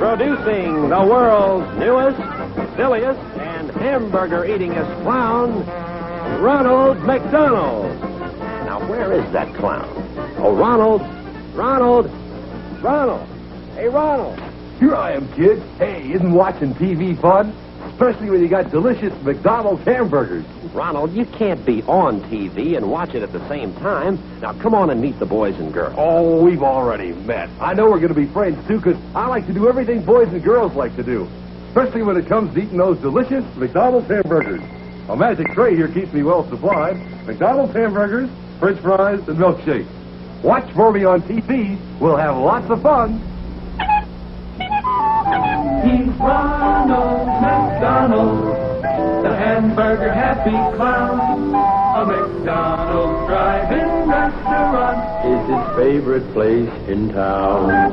Introducing the world's newest, silliest, and hamburger-eatingest clown, Ronald McDonald. Now, where is that clown? Oh, Ronald! Hey, Ronald! Here I am, kid. Hey, isn't watching TV fun? Especially when you got delicious McDonald's hamburgers. Ronald, you can't be on TV and watch it at the same time. Now, come on and meet the boys and girls. Oh, we've already met. I know we're going to be friends, too, because I like to do everything boys and girls like to do. Especially when it comes to eating those delicious McDonald's hamburgers. A magic tray here keeps me well supplied. McDonald's hamburgers, French fries, and milkshakes. Watch for me on TV. We'll have lots of fun. He's Ronald McDonald, the hamburger happy clown. A McDonald's drive-in restaurant is his favorite place in town.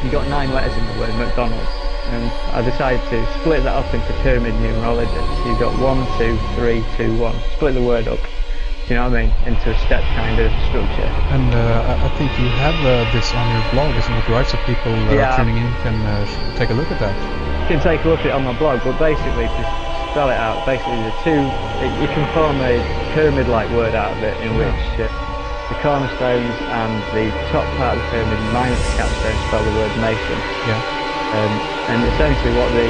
You got 9 letters in the word McDonald's, and I decided to split that up into pyramid numerology. So you've got 1, 2, 3, 2, 1. Split the word up, do you know what I mean, into a step kind of structure. And I think you have this on your blog, isn't it right? So people tuning in can take a look at that. You can take a look at it on my blog, but basically, to spell it out, basically you can form a pyramid-like word out of it, in which the cornerstones and the top part of the pyramid minus the capstone spell the word Mason. Yeah. And essentially what the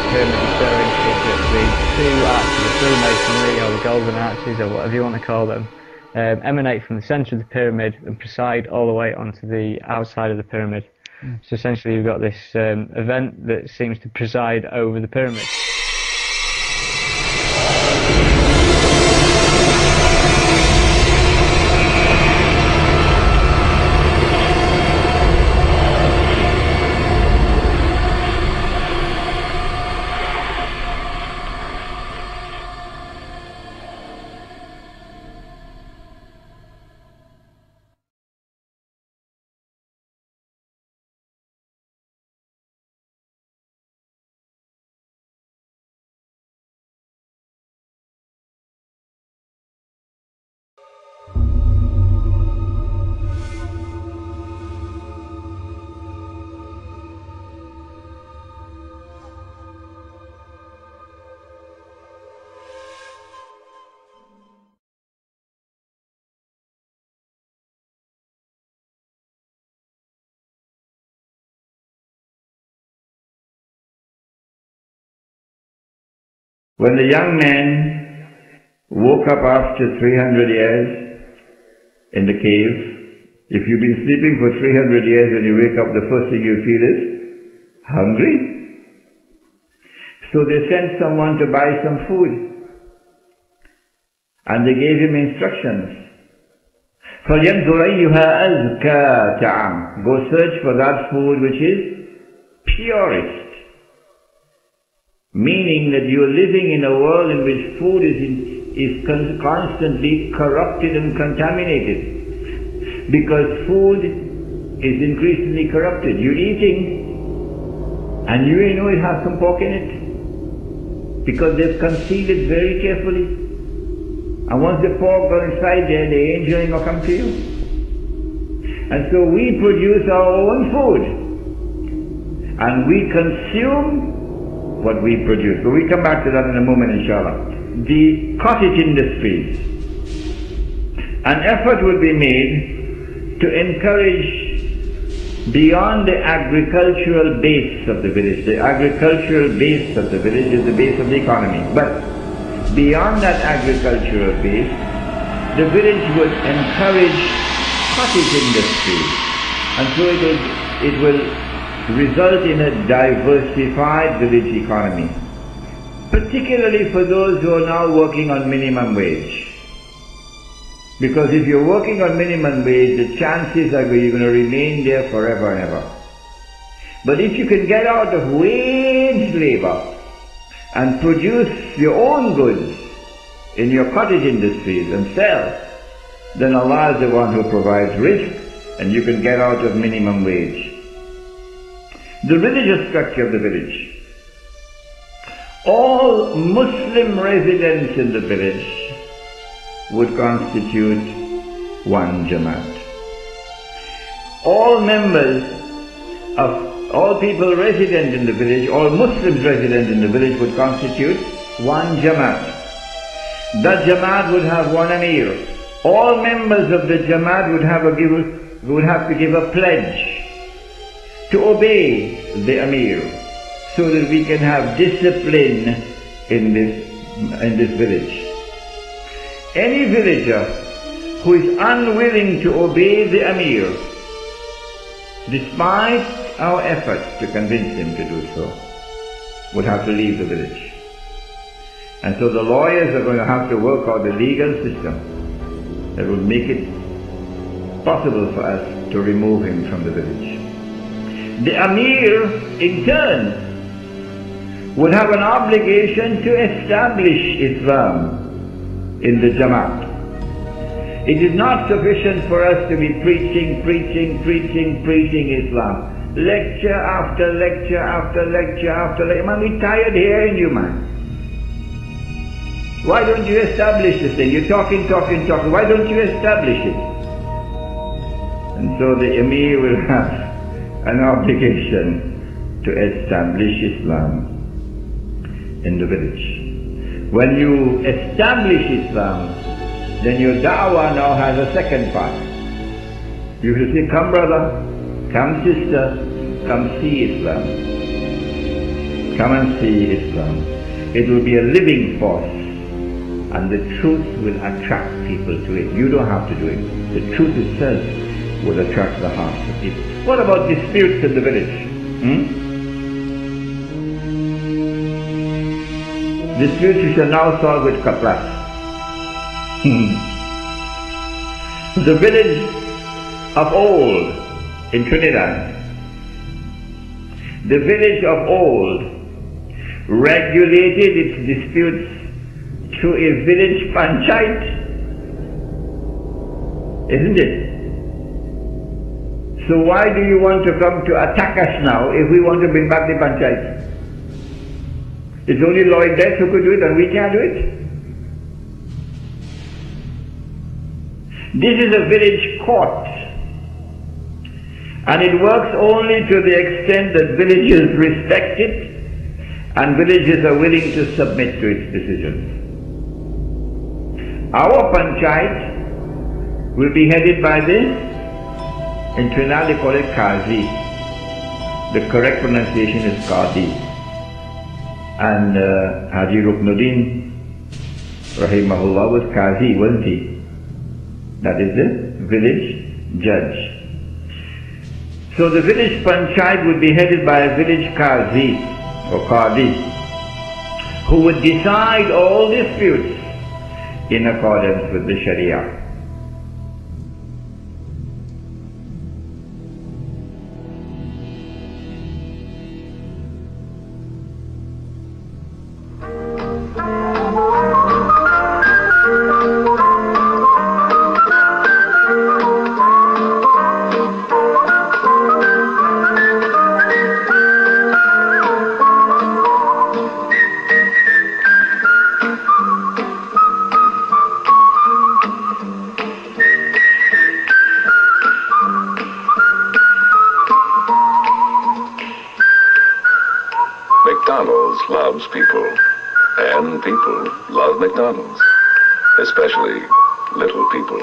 pyramid is showing is that the 2 arches of Freemasonry, or the golden arches, or whatever you want to call them, emanate from the centre of the pyramid and preside all the way onto the outside of the pyramid. So essentially you've got this event that seems to preside over the pyramid. When the young man woke up after 300 years in the cave, if you've been sleeping for 300 years and you wake up, the first thing you feel is hungry. So they sent someone to buy some food, and they gave him instructions. فَلْيَنْظُرْ أَيُّهَا أَزْكَى طَعَامٍ. Go search for that food which is purest. Meaning that you are living in a world in which food is constantly corrupted and contaminated. Because food is increasingly corrupted. You're eating and you know it has some pork in it. Because they've concealed it very carefully. And once the pork got inside there, the angel ain't gonna come to you. And so we produce our own food. And we consume what we produce. So we come back to that in a moment, inshallah. The cottage industries. An effort would be made to encourage beyond the agricultural base of the village. The agricultural base of the village is the base of the economy. But beyond that agricultural base, the village would encourage cottage industry. And so it will result in a diversified village economy, particularly for those who are now working on minimum wage. Because if you're working on minimum wage, the chances are you're going to remain there forever and ever. But if you can get out of wage labor and produce your own goods in your cottage industries and sell, then Allah is the one who provides rizq, and you can get out of minimum wage. The religious structure of the village. All Muslim residents in the village would constitute one Jamaat. All members of all people resident in the village, all Muslims resident in the village would constitute one Jamaat. That Jamaat would have one Amir. All members of the Jamaat would have to give a pledge to obey the Amir, so that we can have discipline in this village. Any villager who is unwilling to obey the Amir, despite our efforts to convince him to do so, would have to leave the village. And so the lawyers are going to have to work out the legal system that would make it possible for us to remove him from the village. The Amir, in turn, would have an obligation to establish Islam in the Jamaat. It is not sufficient for us to be preaching Islam. Lecture after lecture after lecture after lecture. Man, we're tired hearing you, man. Why don't you establish this thing? You're talking. Why don't you establish it? And so the Emir will have an obligation to establish Islam in the village. When you establish Islam, then your da'wah now has a second part. You will say, come brother, come sister, come see Islam. Come and see Islam. It will be a living force, and the truth will attract people to it. You don't have to do it. The truth itself will attract the hearts of people. What about disputes in the village? Disputes we shall now solve with Kaplas. The village of old in Trinidad, the village of old regulated its disputes through a village panchayat, isn't it? So why do you want to come to attack us now if we want to bring back the panchayat? It's only Lloyd Best who could do it, and we can't do it. This is a village court, and it works only to the extent that villages respect it and villages are willing to submit to its decisions. Our panchayat will be headed by this. In Trinidad they call it Qazi. The correct pronunciation is Qadi. And Haji Ruknuddin, rahimahullah, was Qazi, wasn't he? That is the village judge. So the village panchayat would be headed by a village Qazi or Qadi, who would decide all disputes in accordance with the Sharia. McDonald's loves people, and people love McDonald's, especially little people.